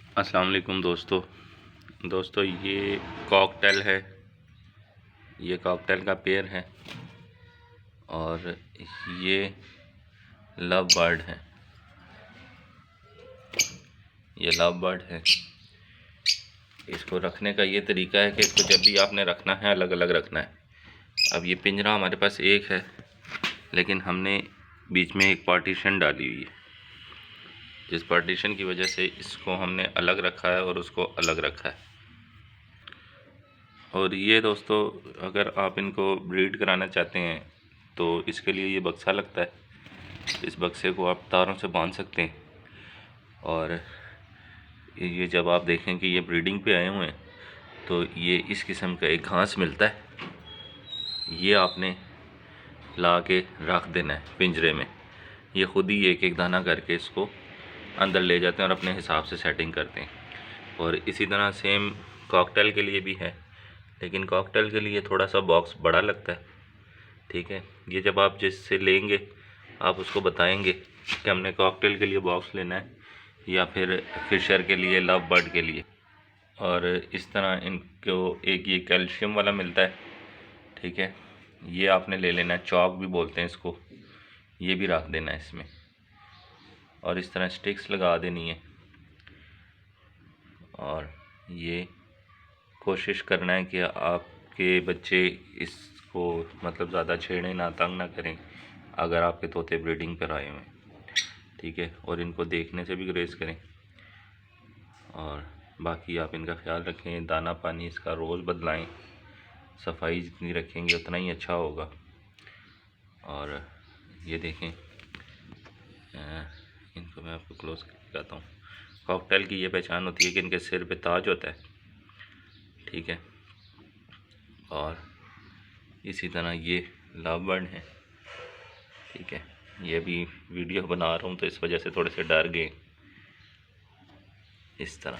अस्सलाम वालेकुम दोस्तों ये कॉकटेल है। ये कॉकटेल का पेयर है और ये लव बर्ड है। ये लव बर्ड है। इसको रखने का ये तरीका है कि इसको जब भी आपने रखना है अलग अलग रखना है। अब ये पिंजरा हमारे पास एक है, लेकिन हमने बीच में एक पार्टीशन डाली हुई है, जिस पार्टीशन की वजह से इसको हमने अलग रखा है और उसको अलग रखा है। और ये दोस्तों, अगर आप इनको ब्रीड कराना चाहते हैं तो इसके लिए ये बक्सा लगता है। इस बक्से को आप तारों से बांध सकते हैं और ये जब आप देखें कि ये ब्रीडिंग पे आए हुए हैं तो ये इस किस्म का एक घास मिलता है, ये आपने ला के रख देना है पिंजरे में। ये ख़ुद ही एक एक दाना करके इसको अंदर ले जाते हैं और अपने हिसाब से सेटिंग करते हैं। और इसी तरह सेम कॉकटेल के लिए भी है, लेकिन कॉकटेल के लिए थोड़ा सा बॉक्स बड़ा लगता है। ठीक है, ये जब आप जिससे लेंगे आप उसको बताएंगे कि हमने कॉकटेल के लिए बॉक्स लेना है या फिर फिशर के लिए, लव बर्ड के लिए। और इस तरह इनको एक ये कैल्शियम वाला मिलता है। ठीक है, ये आपने ले लेना है, चौक भी बोलते हैं इसको। ये भी रख देना है इसमें और इस तरह स्टिक्स लगा देनी है। और ये कोशिश करना है कि आपके बच्चे इसको मतलब ज़्यादा छेड़ें ना, तंग ना करें अगर आपके तोते ब्रीडिंग पर आए हुए हैं। ठीक है, और इनको देखने से भी ग्रेस करें। और बाकी आप इनका ख्याल रखें, दाना पानी इसका रोज़ बदलाएं। सफाई जितनी रखेंगे उतना ही अच्छा होगा। और ये देखें, इनको मैं आपको क्लोज करके दिखाता हूँ। कॉकटेल की ये पहचान होती है कि इनके सिर पे ताज होता है। ठीक है, और इसी तरह ये लव बर्ड है। ठीक है, ये भी वीडियो बना रहा हूँ तो इस वजह से थोड़े से डर गए इस तरह।